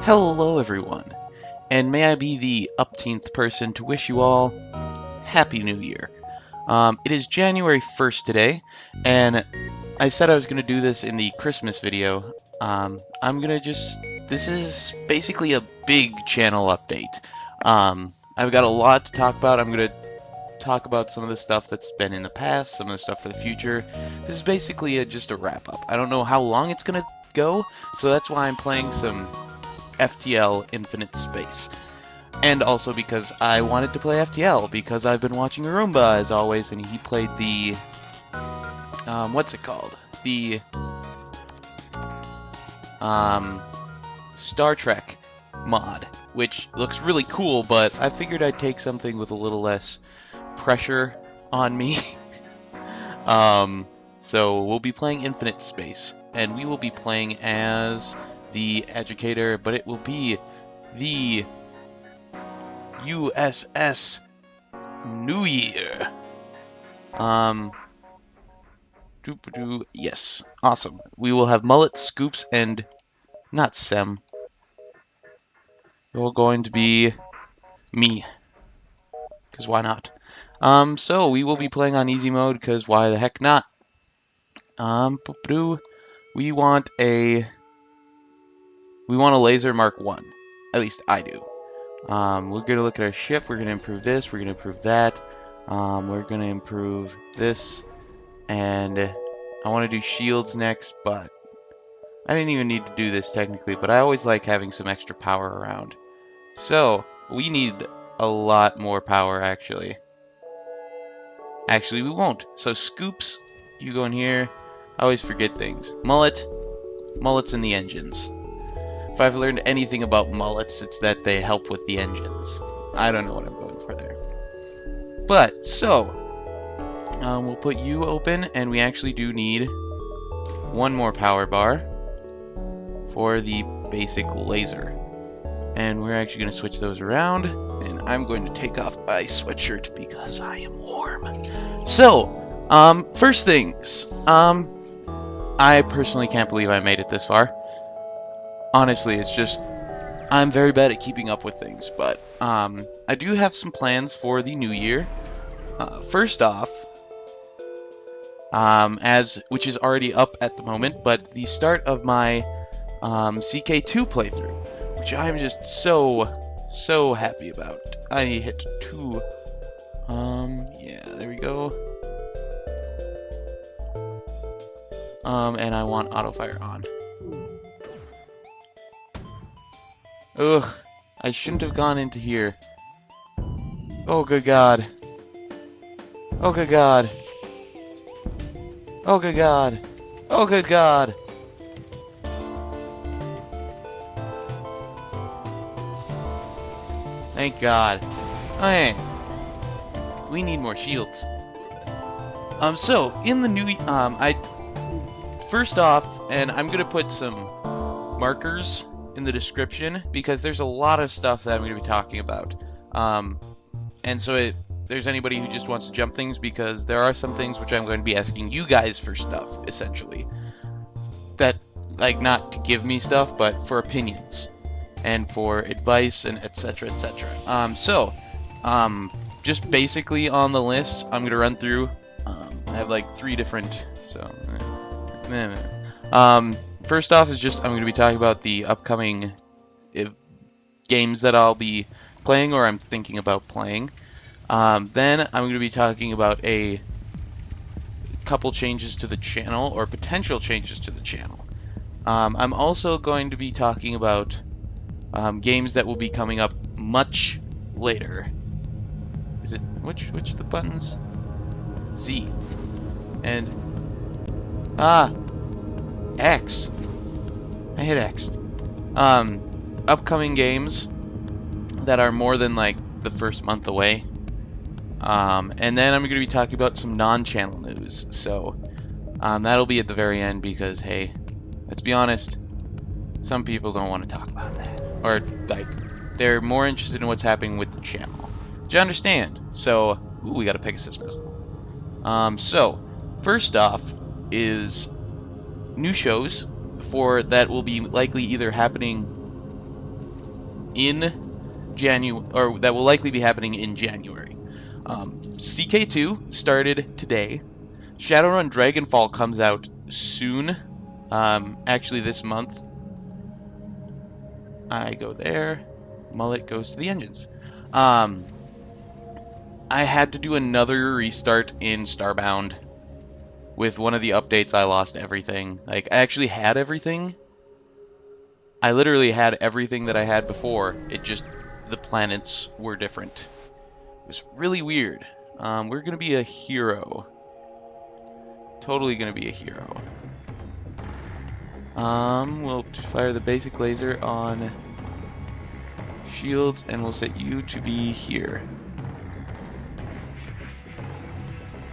Hello everyone, and may I be the upteenth person to wish you all Happy New Year. It is January 1st today, and I said I was going to do this in the Christmas video. This is basically a big channel update. I've got a lot to talk about. I'm going to talk about some of the stuff that's been in the past, some of the stuff for the future. This is basically just a wrap-up. I don't know how long it's going to go, so that's why I'm playing some FTL Infinite Space. And also because I wanted to play FTL, because I've been watching Roomba as always, and he played the, what's it called? The, Star Trek mod, which looks really cool, but I figured I'd take something with a little less pressure on me. So we'll be playing Infinite Space, and we will be playing as the educator, but it will be the USS New Year. Yes, awesome. We will have Mullet, Scoops, and not Sem. It's all going to be me, because why not? So we will be playing on easy mode, because why the heck not? We want a laser Mark 1. At least I do. We're going to look at our ship. We're going to improve this. We're going to improve that. We're going to improve this. And I want to do shields next, but I didn't even need to do this technically, but I always like having some extra power around. So, we need a lot more power, actually. Actually, we won't. So, Scoops, you go in here. I always forget things. Mullets in the engines. If I've learned anything about mullets, it's that they help with the engines. I don't know what I'm going for there. But, so, we'll put you open, and we actually do need one more power bar for the basic laser. And we're actually going to switch those around, and I'm going to take off my sweatshirt because I am warm. So, first things, I personally can't believe I made it this far. Honestly, it's just, I'm very bad at keeping up with things, but I do have some plans for the new year. First off, which is already up at the moment, but the start of my CK2 playthrough, which I'm just so happy about. I hit 2. Yeah, there we go. And I want auto fire on. Ugh, I shouldn't have gone into here. Oh, good God. Oh, good God. Oh, good God. Oh, good God. Thank God. Okay. We need more shields. So, in the new, first off, and I'm gonna put some markers in the description, because there's a lot of stuff that I'm gonna be talking about. And so if there's anybody who just wants to jump things, because there are some things which I'm going to be asking you guys for stuff, essentially. That, like, not to give me stuff, but for opinions. And for advice, and etc, etc. Just basically on the list, I'm gonna run through. I have like 3 different, so... First off is just, I'm gonna be talking about the upcoming games that I'll be playing, or I'm thinking about playing. Then I'm going to be talking about a couple changes to the channel, or potential changes to the channel. I'm also going to be talking about games that will be coming up much later. Is it, which the buttons? Z. And, X. I hit X. Upcoming games that are more than like the first month away. And then I'm going to be talking about some non-channel news. So that'll be at the very end, because hey, let's be honest, some people don't want to talk about that, or like they're more interested in what's happening with the channel, which I understand. So, ooh, we got a Pegasus missile. So first off is new shows for that will be likely either happening in January, or that will likely be happening in January. CK2 started today. Shadowrun Dragonfall comes out soon. Actually this month. I go there. Mullet goes to the engines. I had to do another restart in Starbound. With one of the updates, I lost everything. Like, I actually had everything. I literally had everything that I had before. It just, the planets were different. It was really weird. We're gonna be a hero. Totally gonna be a hero. We'll fire the basic laser on shields, and we'll set you to be here.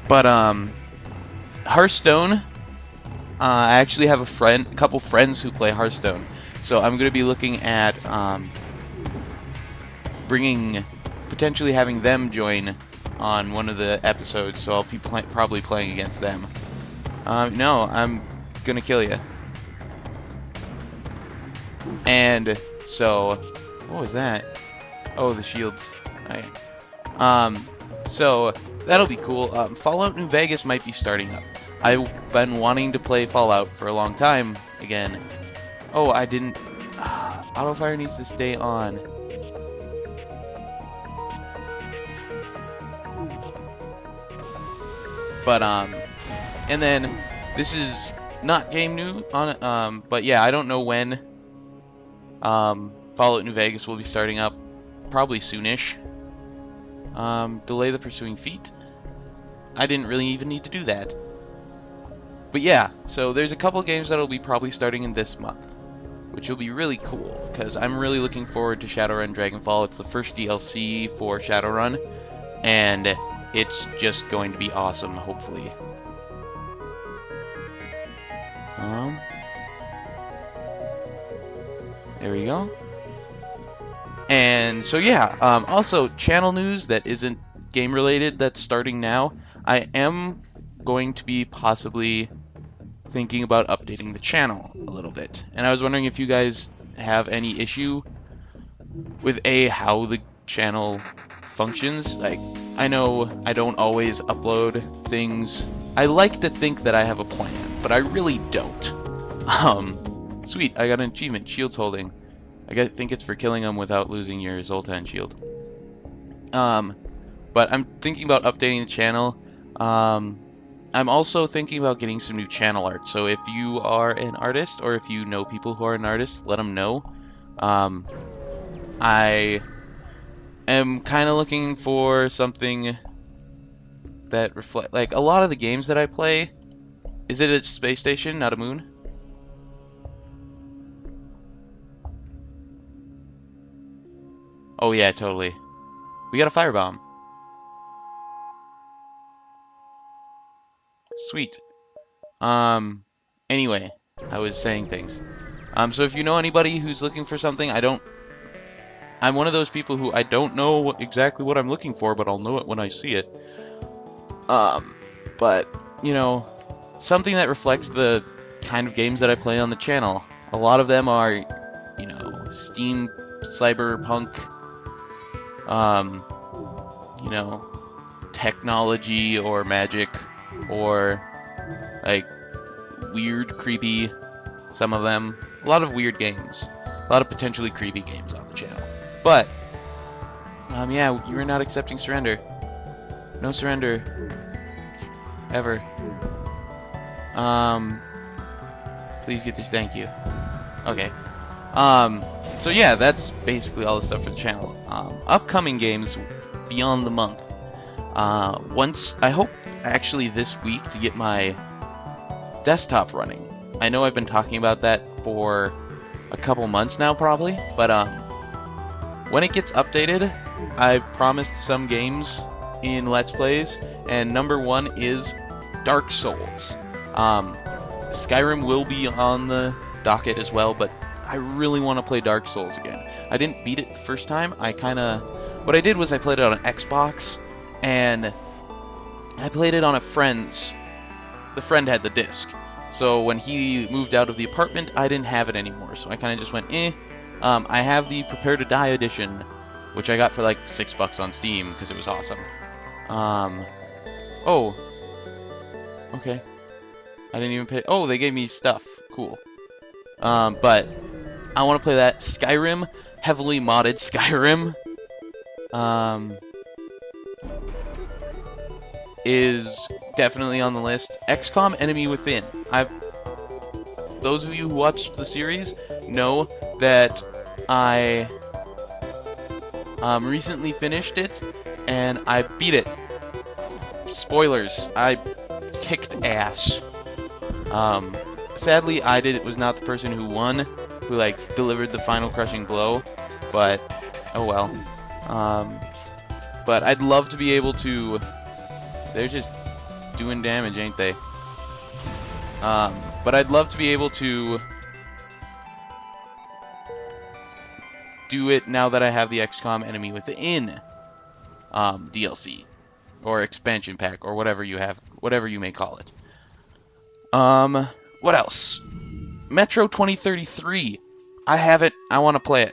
But, Hearthstone, I actually have a couple friends who play Hearthstone, so I'm going to be looking at potentially having them join on one of the episodes, so I'll be probably playing against them. No, I'm going to kill you. And so, what was that? Oh, the shields. Okay. So that'll be cool. Fallout New Vegas might be starting up. I've been wanting to play Fallout for a long time again. Oh, I didn't... Autofire needs to stay on. But, and then, this is not game new, but yeah, I don't know when Fallout New Vegas will be starting up. Probably soonish. Delay the pursuing feet. I didn't really even need to do that. But yeah, so there's a couple games that'll be probably starting in this month, which will be really cool, because I'm really looking forward to Shadowrun Dragonfall. It's the first DLC for Shadowrun, and it's just going to be awesome, hopefully. There we go. And so yeah, also channel news that isn't game related that's starting now. I am going to be possibly thinking about updating the channel a little bit. And I was wondering if you guys have any issue with how the channel functions. Like, I know I don't always upload things. I like to think that I have a plan, but I really don't. Sweet, I got an achievement, Shields Holding. I think it's for killing them without losing your Zoltan shield. But I'm thinking about updating the channel. I'm also thinking about getting some new channel art. So if you are an artist, or if you know people who are an artist, let them know. I am kind of looking for something that reflect, like, a lot of the games that I play. Is it a space station, not a moon? Oh yeah, totally. We got a firebomb. Sweet. Anyway, I was saying things. So if you know anybody who's looking for something, I'm one of those people who I don't know exactly what I'm looking for, but I'll know it when I see it. But, you know, something that reflects the kind of games that I play on the channel. A lot of them are, you know, Steam, Cyberpunk, you know, technology or magic, or like weird, creepy, some of them. A lot of weird games. A lot of potentially creepy games on the channel. But, yeah, you're not accepting surrender. No surrender. Ever. Please get this, thank you. Okay. So yeah, that's basically all the stuff for the channel. Upcoming games beyond the month. I hope actually this week to get my desktop running. I know I've been talking about that for a couple months now probably, but when it gets updated, I've promised some games in Let's Plays, and number one is Dark Souls. Skyrim will be on the docket as well, but I really want to play Dark Souls again. I didn't beat it the first time. What I did was I played it on an Xbox, and I played it on a friend's. The friend had the disc. So when he moved out of the apartment, I didn't have it anymore. So I kind of just went, I have the Prepare to Die edition, which I got for like $6 on Steam because it was awesome. Oh, okay. I didn't even pay. Oh, they gave me stuff. Cool. But I want to play that. Skyrim, heavily modded Skyrim, is definitely on the list. XCOM Enemy Within. Those of you who watched the series know that I recently finished it and I beat it. Spoilers, I kicked ass. Sadly, was not the person who won, who like delivered the final crushing blow, but oh well. But I'd love to be able to. They're just doing damage, ain't they? But I'd love to be able to do it now that I have the XCOM Enemy Within DLC or expansion pack or whatever you have, whatever you may call it. What else? Metro 2033. I have it. I want to play it.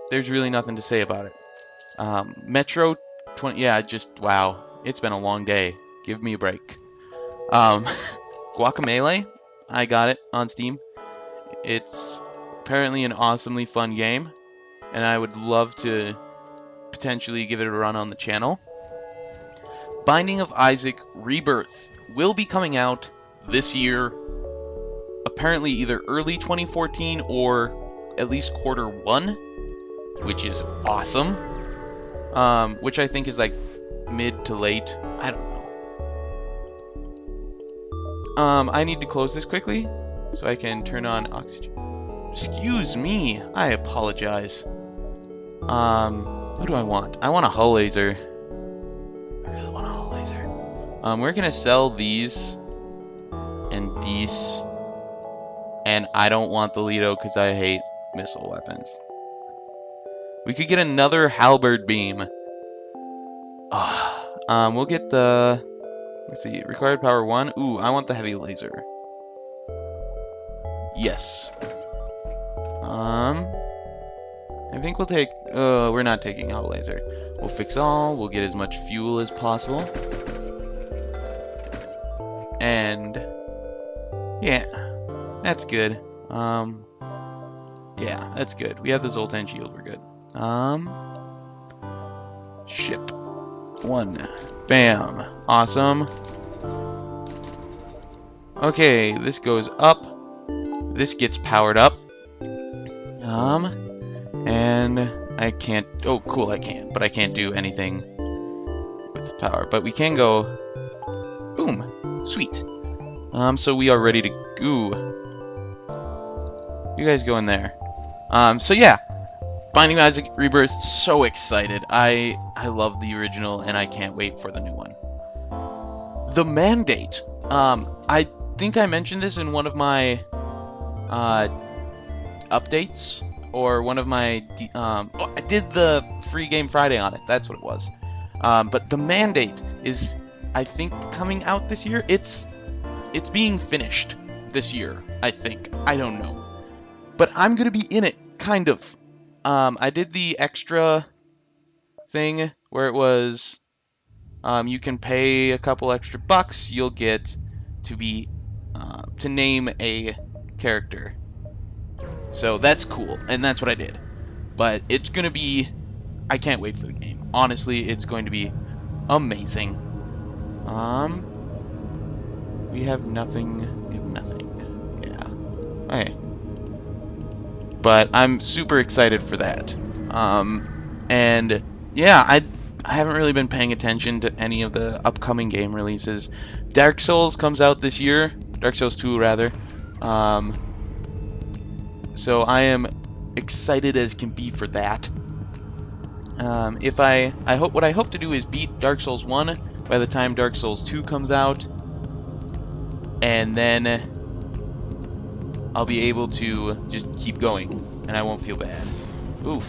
There's really nothing to say about it. Metro 20. Yeah, wow. It's been a long day. Give me a break. Guacamelee. I got it on Steam. It's apparently an awesomely fun game, and I would love to potentially give it a run on the channel. Binding of Isaac Rebirth will be coming out this year. Apparently either early 2014 or at least Q1, which is awesome. Which I think is like mid to late. I don't know. I need to close this quickly so I can turn on oxygen. Excuse me. I apologize. What do I want? I want a hull laser. I really want a hull laser. We're gonna sell these and these. And I don't want the Lido because I hate missile weapons. We could get another halberd beam. We'll get the... Let's see. Required power 1. Ooh, I want the heavy laser. Yes. I think we'll take... we're not taking hull laser. We'll fix all. We'll get as much fuel as possible. And... yeah. That's good. Yeah, that's good. We have the Zoltan shield. We're good. Ship. 1. Bam. Awesome. Okay, this goes up. This gets powered up. And I can't... oh, cool, I can. But I can't do anything with power. But we can go... boom. Sweet. So we are ready to... ooh. You guys go in there. So yeah. Binding of Isaac Rebirth, so excited. I love the original and I can't wait for the new one. The Mandate. I think I mentioned this in one of my updates or one of my I did the free game Friday on it. That's what it was. But the Mandate is, I think, coming out this year. It's being finished this year, I think. I don't know. But I'm going to be in it, kind of. I did the extra thing where it was, you can pay a couple extra bucks, you'll get to be, to name a character. So that's cool, and that's what I did. But it's going to be, I can't wait for the game. Honestly, it's going to be amazing. We have nothing, yeah. Okay. But I'm super excited for that. And yeah, I haven't really been paying attention to any of the upcoming game releases. Dark Souls comes out this year. Dark Souls 2, rather. So I am excited as can be for that. What I hope to do is beat Dark Souls 1 by the time Dark Souls 2 comes out. And then I'll be able to just keep going, and I won't feel bad. Oof.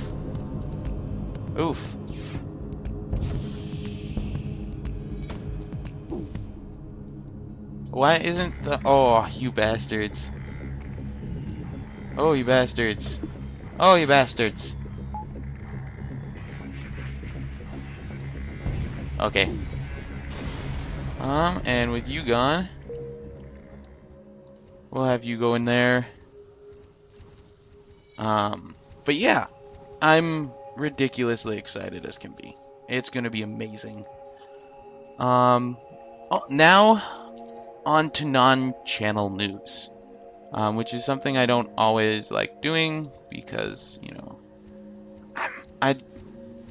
Oof. Why isn't the... oh, you bastards. Oh, you bastards. Oh, you bastards. Okay. And with you gone, we'll have you go in there. But yeah, I'm ridiculously excited as can be. It's gonna be amazing. Now on to non-channel news, which is something I don't always like doing because, you know,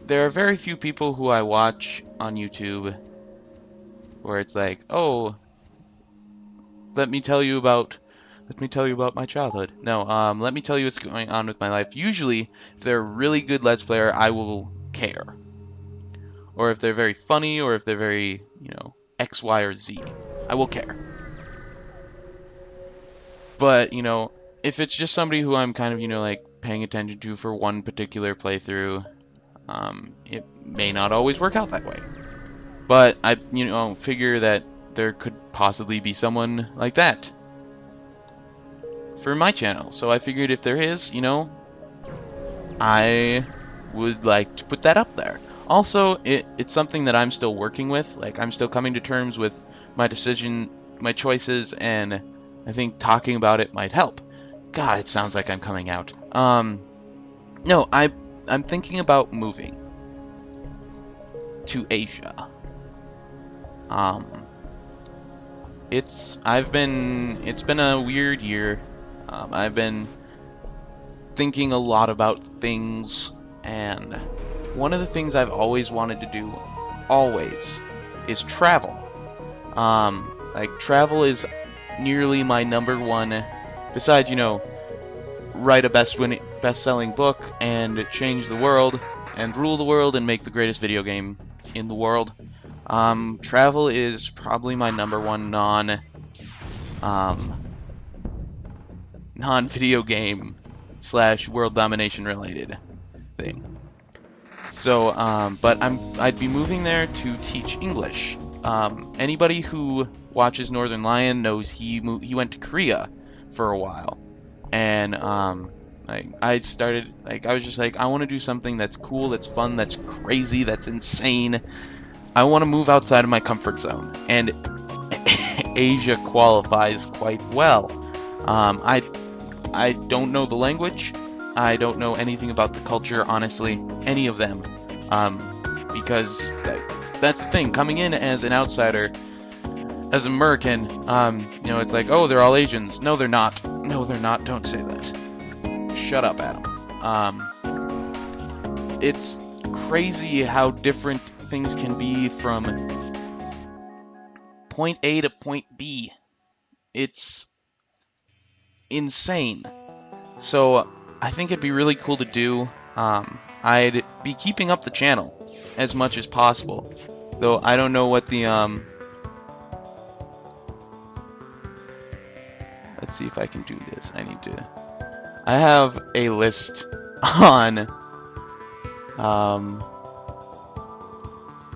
there are very few people who I watch on YouTube where it's like, oh, let me tell you about my childhood. No, let me tell you what's going on with my life. Usually, if they're a really good Let's Player, I will care. Or if they're very funny, or if they're very, you know, X, Y, or Z, I will care. But, you know, if it's just somebody who I'm kind of, you know, like, paying attention to for one particular playthrough, it may not always work out that way. But I, you know, figure that there could possibly be someone like that for my channel. So I figured if there is, you know, I would like to put that up there. Also, it's something that I'm still working with. Like, I'm still coming to terms with my decision, my choices, and I think talking about it might help. God, it sounds like I'm coming out. No, I'm thinking about moving to Asia. It's been a weird year. I've been thinking a lot about things, and one of the things I've always wanted to do, is travel. Like, travel is nearly my number one, besides, you know, write a best-selling book and change the world and rule the world and make the greatest video game in the world. Travel is probably my number one non-video game / world domination related thing. So, but I'd be moving there to teach English. Anybody who watches Northern Lion knows he went to Korea for a while, and I started, like, I was just like, I want to do something that's cool, that's fun, that's crazy, that's insane. I want to move outside of my comfort zone, and Asia qualifies quite well. I don't know the language. I don't know anything about the culture, honestly, any of them, because that's the thing. Coming in as an outsider, as an American, you know, it's like, oh, they're all Asians. No, they're not. No, they're not. Don't say that. Shut up, Adam. It's crazy how different things can be from point A to point B. It's insane. So I think it'd be really cool to do. I'd be keeping up the channel as much as possible, though I don't know what the let's see if I can do this. I have a list on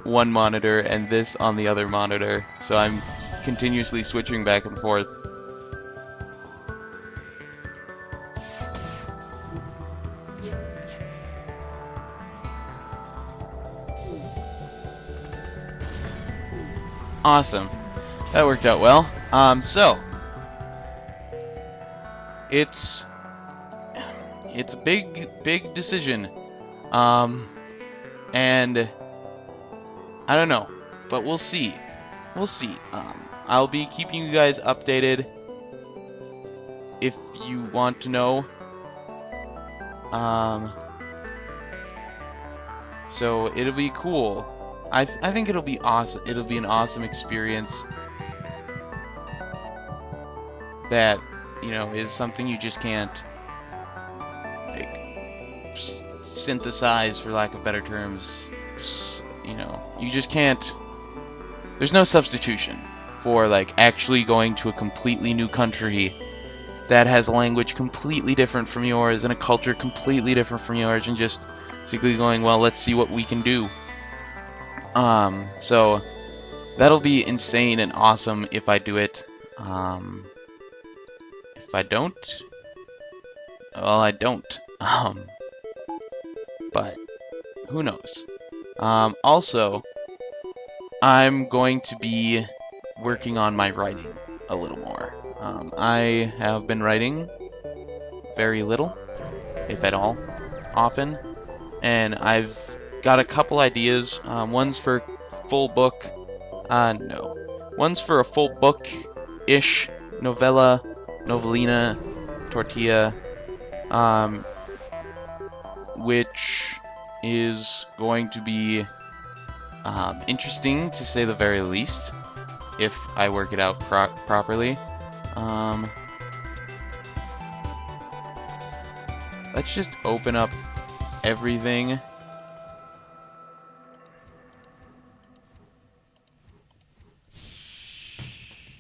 one monitor and this on the other monitor, so I'm continuously switching back and forth. Awesome. That worked out well. So it's a big decision. And I don't know, but we'll see. I'll be keeping you guys updated if you want to know. So it'll be cool. I think it'll be awesome. It'll be an awesome experience that, you know, is something you just can't, like, synthesize, for lack of better terms. You know, you just can't. There's no substitution for, like, actually going to a completely new country that has a language completely different from yours and a culture completely different from yours, and just basically going, well, let's see what we can do. So that'll be insane and awesome if I do it. If I don't, well, I don't. But who knows? Also, I'm going to be working on my writing a little more. I have been writing very little, if at all, often, and I've got a couple ideas. One's for full book, one's for a full book-ish novella, novelina, tortilla, which is going to be interesting to say the very least, if I work it out properly. Let's just open up everything.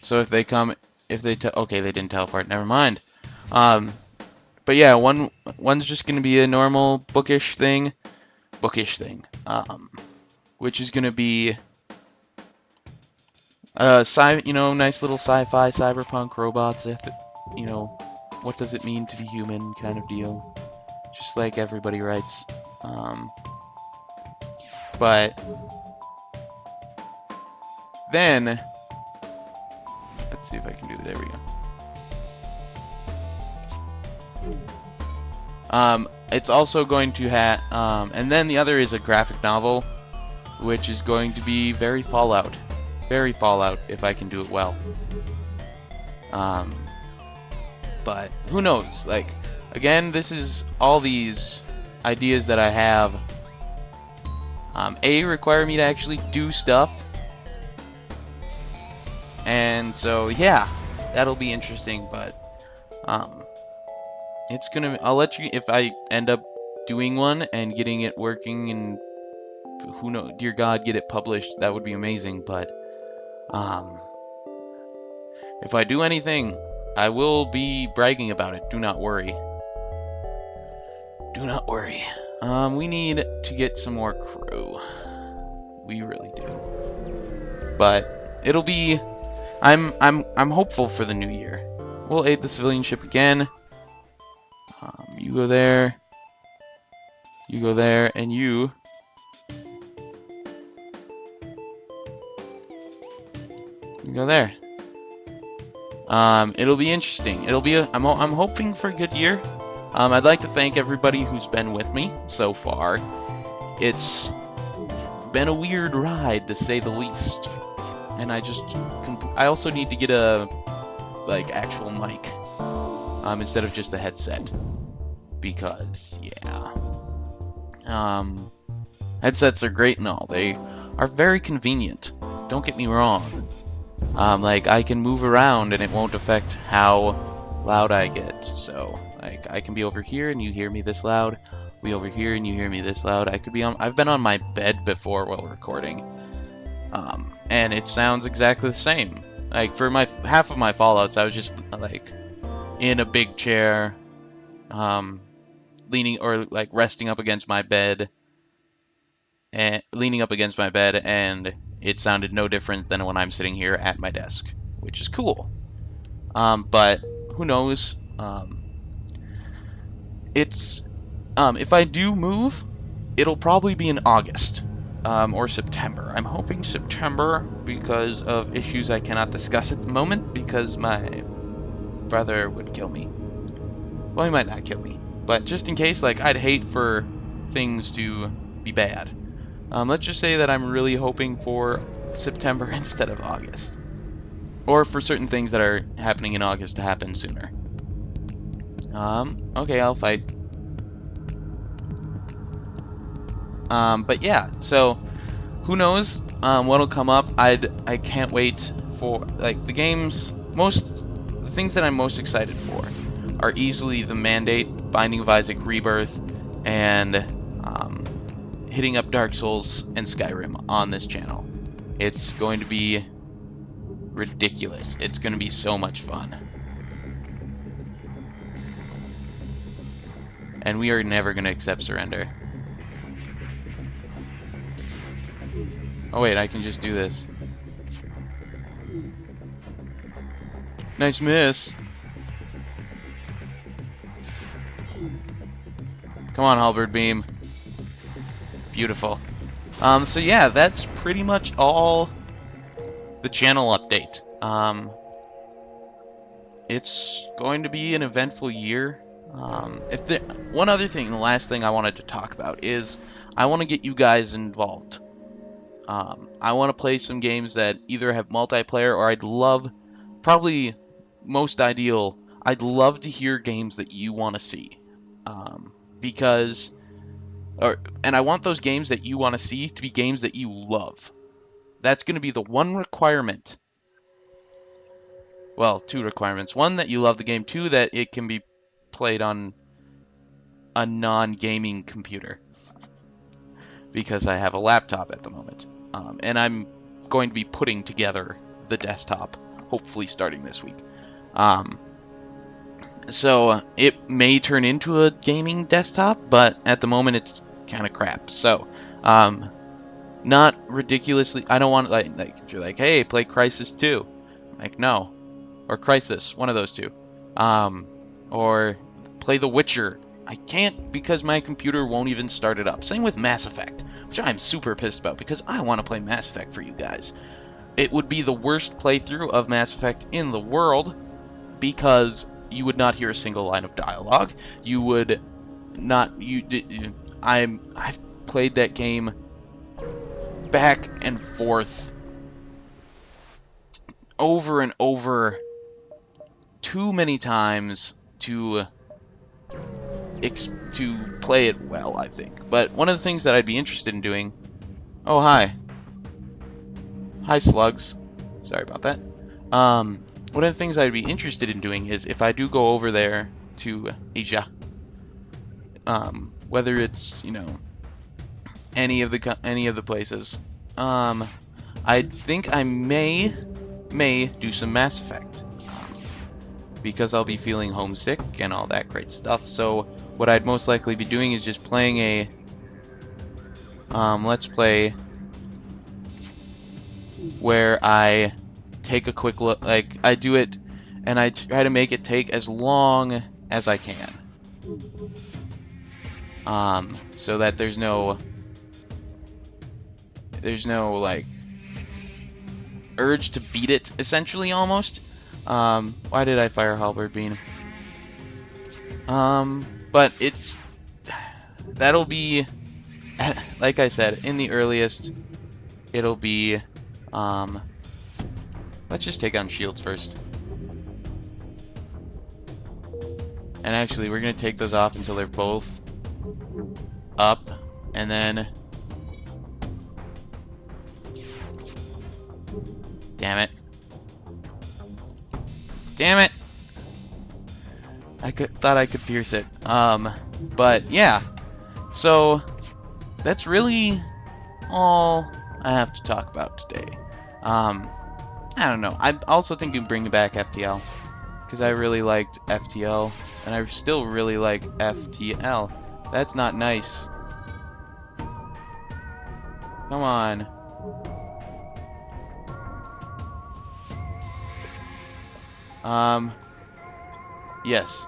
So if they come, okay, they didn't teleport, never mind. But yeah, one's just gonna be a normal bookish thing, which is gonna be nice little sci-fi, cyberpunk robots. What does it mean to be human kind of deal. Just like everybody writes. But then, let's see if I can do, there we go. It's also going to have, and then the other is a graphic novel, which is going to be very Fallout. Very Fallout, if I can do it well. But who knows? Like, again, this is all these ideas that I have. Require me to actually do stuff. And so, yeah, that'll be interesting, but, I'll let you, if I end up doing one and getting it working and, who knows, dear God, get it published, that would be amazing, but, if I do anything, I will be bragging about it, do not worry. Do not worry. We need to get some more crew. We really do. But, it'll be, I'm hopeful for the new year. We'll aid the civilian ship again. You go there, and you go there. It'll be interesting. It'll be I'm hoping for a good year. I'd like to thank everybody who's been with me so far. It's been a weird ride, to say the least. And I also need to get a, actual mic, instead of just a headset. Because, yeah. Headsets are great and all. They are very convenient. Don't get me wrong. I can move around and it won't affect how loud I get. So, I can be over here and you hear me this loud. Be over here and you hear me this loud. I've been on my bed before while recording. And it sounds exactly the same. For half of my Fallouts, I was just, in a big chair, leaning, or, resting up against my bed, and leaning up against my bed, and it sounded no different than when I'm sitting here at my desk, which is cool. But who knows? If I do move, it'll probably be in August, or September. I'm hoping September because of issues I cannot discuss at the moment, because my brother would kill me. Well, he might not kill me, but just in case, I'd hate for things to be bad. Let's just say that I'm really hoping for September instead of August. Or for certain things that are happening in August to happen sooner. Okay, I'll fight. But yeah, so who knows what'll come up. I can't wait for, the things that I'm most excited for are easily the Mandate, Binding of Isaac Rebirth, and hitting up Dark Souls and Skyrim on this channel. It's going to be ridiculous. It's going to be so much fun. And we are never going to accept surrender. Oh wait, I can just do this. Nice miss. Come on, halberd beam. Beautiful. So yeah, that's pretty much all the channel update. It's going to be an eventful year. One other thing, the last thing I wanted to talk about is I want to get you guys involved. I want to play some games that either have multiplayer or I'd love, probably most ideal, I'd love to hear games that you want to see. And I want those games that you want to see to be games that you love. That's going to be the one requirement. Well, two requirements. One, that you love the game. Two, that it can be played on a non-gaming computer. Because I have a laptop at the moment. And I'm going to be putting together the desktop, hopefully starting this week. So it may turn into a gaming desktop, but at the moment it's kind of crap. So, not ridiculously. I don't want like if you're like, hey, play Crysis 2, like no, or Crysis, one of those two, or play The Witcher. I can't because my computer won't even start it up. Same with Mass Effect, which I'm super pissed about because I want to play Mass Effect for you guys. It would be the worst playthrough of Mass Effect in the world because you would not hear a single line of dialogue. You would not. I've played that game back and forth over and over too many times to play it well, I think. But one of the things that I'd be interested in doing... Oh, hi. Hi, slugs. Sorry about that. One of the things I'd be interested in doing is if I do go over there to Asia, whether it's, you know, any of the places, I think I may do some Mass Effect, because I'll be feeling homesick and all that great stuff. So what I'd most likely be doing is just playing a let's play where I take a quick look, like I do it and I try to make it take as long as I can, so that there's no like urge to beat it, essentially, almost. Why did I fire halberd beam? But that'll be, like I said, in the earliest, it'll be, let's just take on shields first. And actually, we're going to take those off until they're both up, and then... Damn it. Damn it! Thought I could pierce it. But yeah. So, that's really all I have to talk about today. I don't know. I'm also thinking of bringing back FTL, because I really liked FTL, and I still really like FTL. That's not nice. Come on. Yes.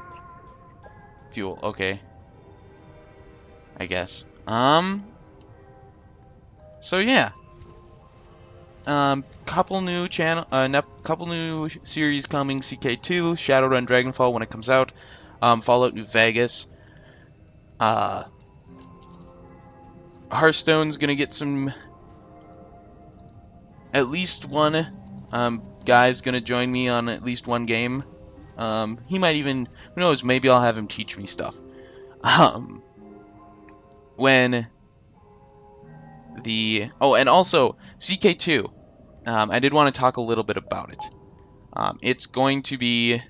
Fuel, okay. I guess. So yeah. Couple new series coming. CK2, Shadowrun Dragonfall when it comes out. Fallout New Vegas. Hearthstone's gonna get some... At least one guy's gonna join me on at least one game. He might even... Who knows, maybe I'll have him teach me stuff. When the... Oh, and also, CK2. I did want to talk a little bit about it. It's going to be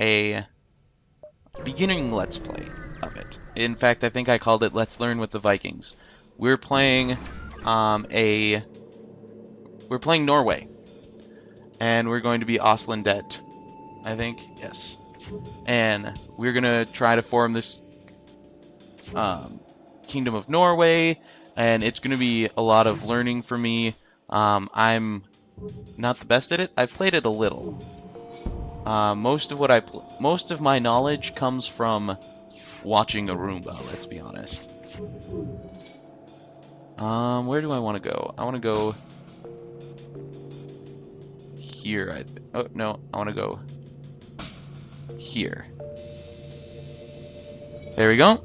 a beginning Let's Play of it. In fact, I think I called it Let's Learn with the Vikings. We're playing Norway. And we're going to be Oslandet, I think. Yes. And we're going to try to form this Kingdom of Norway. And it's going to be a lot of learning for me. I'm not the best at it. I've played it a little. Most of my knowledge comes from watching a Roomba, let's be honest. Where do I want to go? I want to go here, I think. Oh, no, I want to go here. There we go.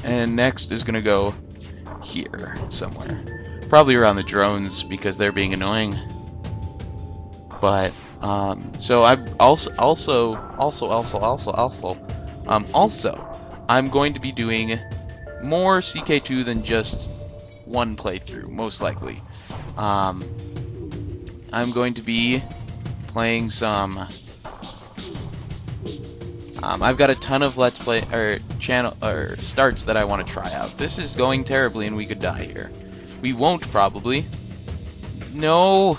And next is going to go here somewhere. Probably around the drones because they're being annoying. But, so I'm also, I'm going to be doing more CK2 than just one playthrough, most likely. I'm going to be playing some. I've got a ton of Let's Play or channel or starts that I want to try out. This is going terribly, and we could die here. We won't probably. No.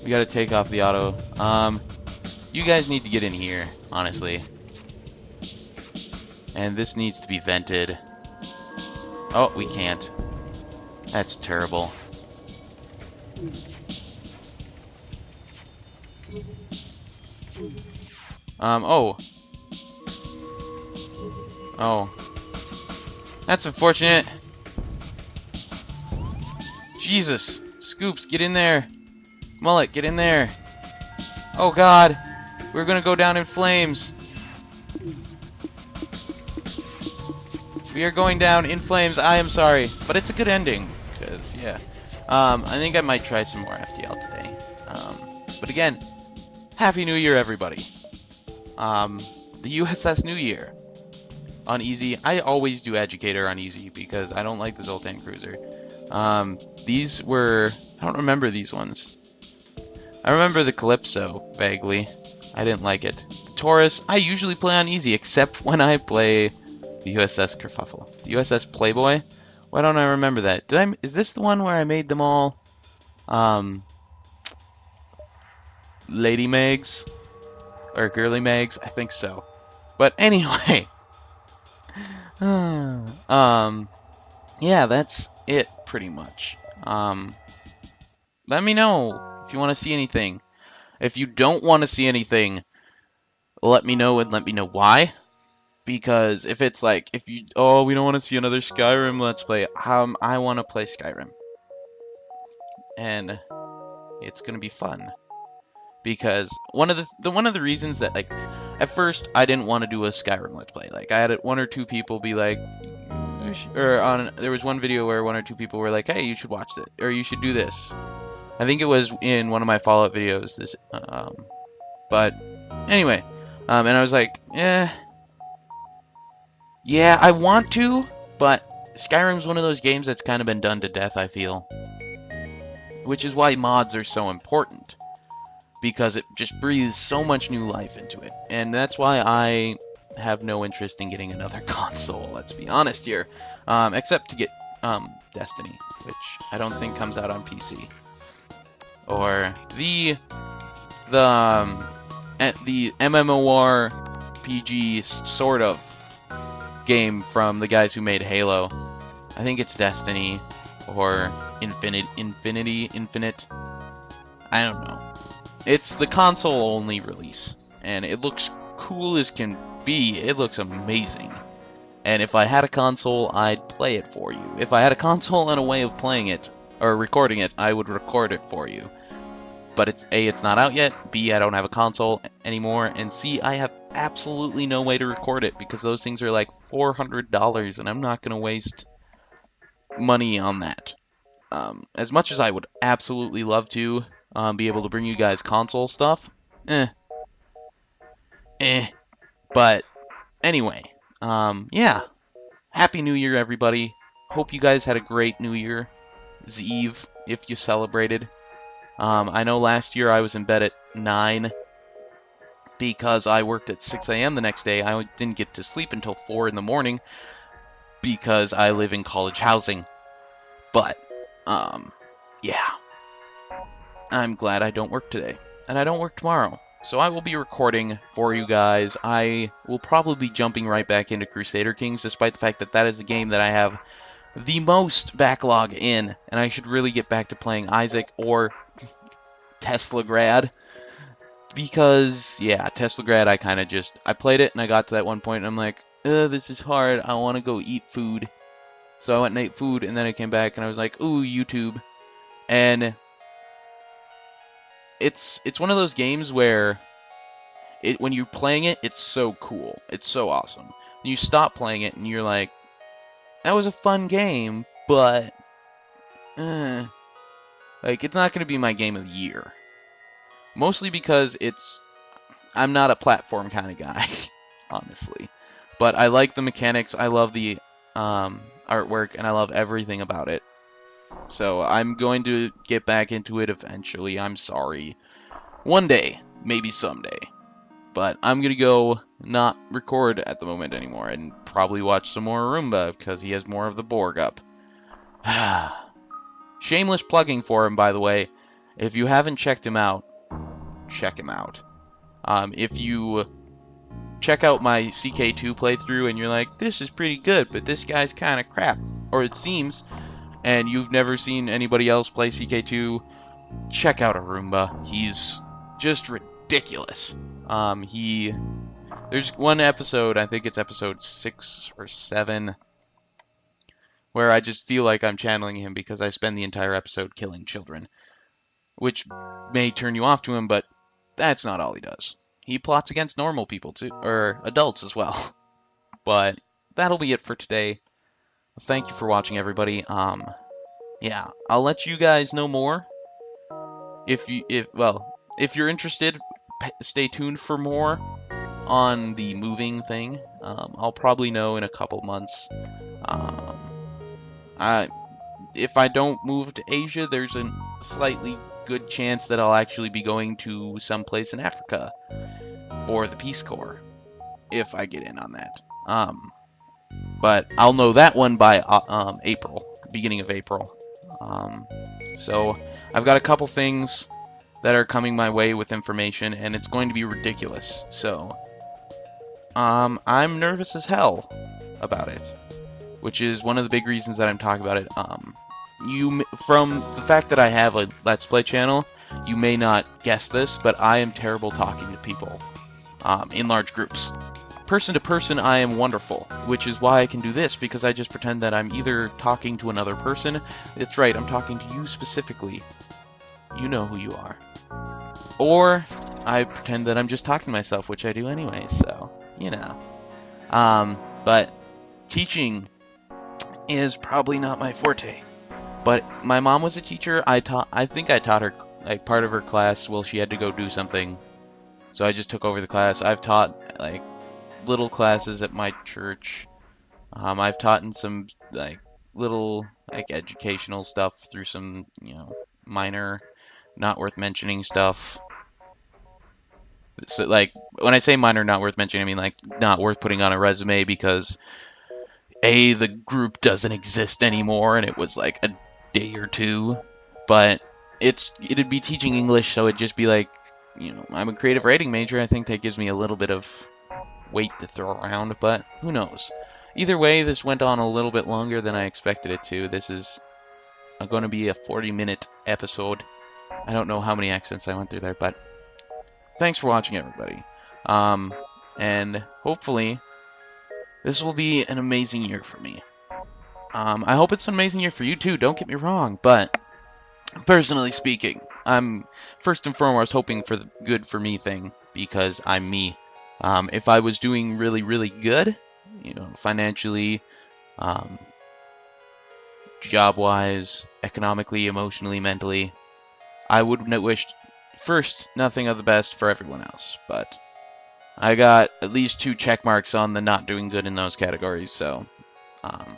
We gotta take off the auto. You guys need to get in here, honestly. And this needs to be vented. Oh, we can't. That's terrible. Oh. Oh. That's unfortunate. Jesus. Scoops, get in there. Mullet, get in there. Oh god. We're gonna go down in flames. We are going down in flames. I am sorry. But it's a good ending. Because, yeah. I think I might try some more FTL today. But again, Happy New Year, everybody. The USS New Year. On easy. I always do Educator on easy because I don't like the Zoltan Cruiser. These were... I don't remember these ones. I remember the Calypso, vaguely. I didn't like it. The Taurus, I usually play on easy, except when I play the USS Kerfuffle. The USS Playboy? Why don't I remember that? Is this the one where I made them all, Lady Megs? Or Girly Megs? I think so. But anyway. Yeah, that's it, pretty much. Let me know if you want to see anything. If you don't want to see anything, let me know and let me know why. Because if it's like, we don't want to see another Skyrim Let's Play, I want to play Skyrim. And it's going to be fun. Because one of the reasons that, like, at first I didn't want to do a Skyrim Let's Play. Like, I had one or two people be like, there was one video where one or two people were like, hey, you should watch this, or you should do this. I think it was in one of my Fallout videos. But anyway, and I was like, yeah, I want to, but Skyrim's one of those games that's kind of been done to death, I feel. Which is why mods are so important. Because it just breathes so much new life into it. And that's why I have no interest in getting another console, let's be honest here. Except to get Destiny, which I don't think comes out on PC. Or the MMORPG sort of game from the guys who made Halo. I think it's Destiny or Infinite. I don't know. It's the console-only release, and it looks cool as can be. It looks amazing. And if I had a console, I'd play it for you. If I had a console and a way of playing it, or recording it, I would record it for you. But it's A, it's not out yet, B, I don't have a console anymore, and C, I have absolutely no way to record it, because those things are like $400, and I'm not going to waste money on that. As much as I would absolutely love to be able to bring you guys console stuff, but anyway, yeah, Happy New Year, everybody. Hope you guys had a great New Year's Eve, if you celebrated. I know last year I was in bed at 9 because I worked at 6 a.m. the next day. I didn't get to sleep until 4 in the morning because I live in college housing. But, yeah. I'm glad I don't work today, and I don't work tomorrow. So I will be recording for you guys. I will probably be jumping right back into Crusader Kings, despite the fact that that is the game that I have the most backlog in, and I should really get back to playing Isaac or Tesla Grad. because, yeah, Teslagrad, I played it, and I got to that one point, and I'm like, this is hard, I want to go eat food. So I went and ate food, and then I came back, and I was like, ooh, YouTube. And it's one of those games where when you're playing it, it's so cool. It's so awesome. And you stop playing it, and you're like, that was a fun game, but, like, it's not going to be my game of the year. Mostly because I'm not a platform kind of guy, honestly. But I like the mechanics, I love the artwork, and I love everything about it. So I'm going to get back into it eventually, I'm sorry. One day, maybe someday. But I'm going to go not record at the moment anymore and probably watch some more Roomba because he has more of the Borg up. Shameless plugging for him, by the way. If you haven't checked him out, check him out. If you check out my CK2 playthrough and you're like, this is pretty good, but this guy's kind of crap, or it seems, and you've never seen anybody else play CK2, check out Roomba. He's just ridiculous. There's one episode, I think it's episode 6 or 7, where I just feel like I'm channeling him because I spend the entire episode killing children, which may turn you off to him, but that's not all he does. He plots against normal people too, or adults as well. But that'll be it for today. Thank you for watching, everybody. Yeah, I'll let you guys know more. If you're interested, stay tuned for more on the moving thing. I'll probably know in a couple months. If I don't move to Asia, there's a slightly good chance that I'll actually be going to someplace in Africa for the Peace Corps, if I get in on that. But I'll know that one by April, beginning of April. So I've got a couple things that are coming my way with information, and it's going to be ridiculous. So I'm nervous as hell about it, which is one of the big reasons that I'm talking about it. From the fact that I have a Let's Play channel, you may not guess this, but I am terrible talking to people in large groups. Person to person, I am wonderful, which is why I can do this, because I just pretend that I'm either talking to another person. That's right, I'm talking to you specifically. You know who you are. Or I pretend that I'm just talking to myself, which I do anyway, so, you know. But teaching is probably not my forte. But my mom was a teacher. I think I taught her, like, part of her class while she had to go do something. So I just took over the class. I've taught, like, little classes at my church. I've taught in some, like, little, like, educational stuff through some, you know, minor, not worth mentioning stuff. So, like, when I say minor, not worth mentioning, I mean, like, not worth putting on a resume because, A, the group doesn't exist anymore, and it was, like, a day or two. But it'd be teaching English, so it'd just be like, you know, I'm a creative writing major. I think that gives me a little bit of weight to throw around, but who knows. Either way, this went on a little bit longer than I expected it to. This is going to be a 40-minute episode. I don't know how many accents I went through there, but thanks for watching, everybody. And hopefully this will be an amazing year for me. I hope it's an amazing year for you too, don't get me wrong, but personally speaking, I'm first and foremost hoping for the good for me thing, because I'm me. If I was doing really, really good, you know, financially, job-wise, economically, emotionally, mentally, I would wish, first, nothing of the best for everyone else, but I got at least 2 check marks on the not doing good in those categories, so I'm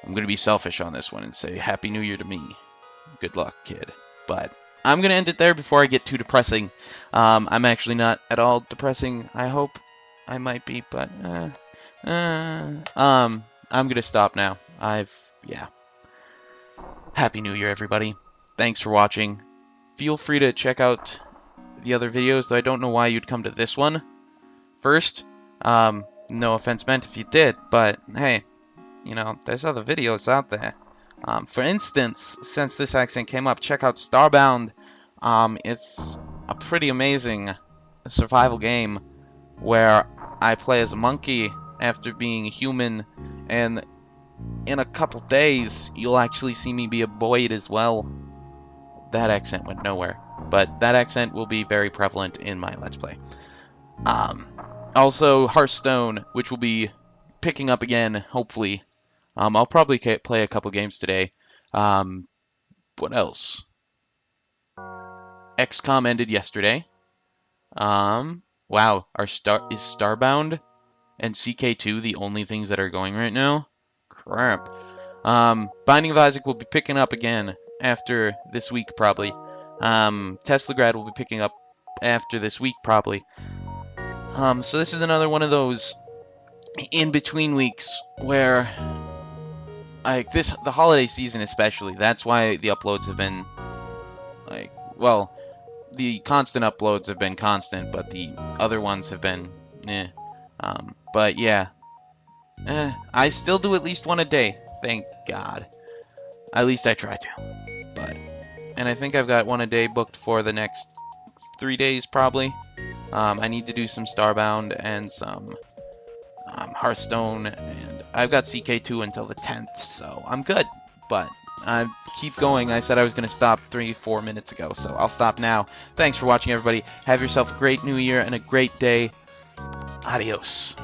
going to be selfish on this one and say Happy New Year to me. Good luck, kid. But I'm going to end it there before I get too depressing. I'm actually not at all depressing. I hope I might be, but I'm going to stop now. Yeah. Happy New Year, everybody. Thanks for watching. Feel free to check out the other videos, though I don't know why you'd come to this one first. No offense meant if you did, but hey, you know, there's other videos out there. For instance, since this accent came up, check out Starbound. It's a pretty amazing survival game where I play as a monkey after being a human, and in a couple days you'll actually see me be a Boyd as well. That accent went nowhere, but that accent will be very prevalent in my Let's Play. Also Hearthstone, which will be picking up again, hopefully. I'll probably play a couple games today. What else? XCOM ended yesterday. Wow, is Starbound and CK2 the only things that are going right now? Crap. Binding of Isaac will be picking up again after this week, probably. Teslagrad will be picking up after this week, probably. So this is another one of those in-between weeks where, like, the holiday season especially, that's why the uploads have been, like, well, the constant uploads have been constant, but the other ones have been, but yeah. I still do at least one a day, thank God. At least I try to. And I think I've got one a day booked for the next 3 days, probably. I need to do some Starbound and some Hearthstone, and I've got CK2 until the 10th, so I'm good. But I keep going. I said I was going to stop 3-4 minutes ago, so I'll stop now. Thanks for watching, everybody. Have yourself a great new year and a great day. Adios.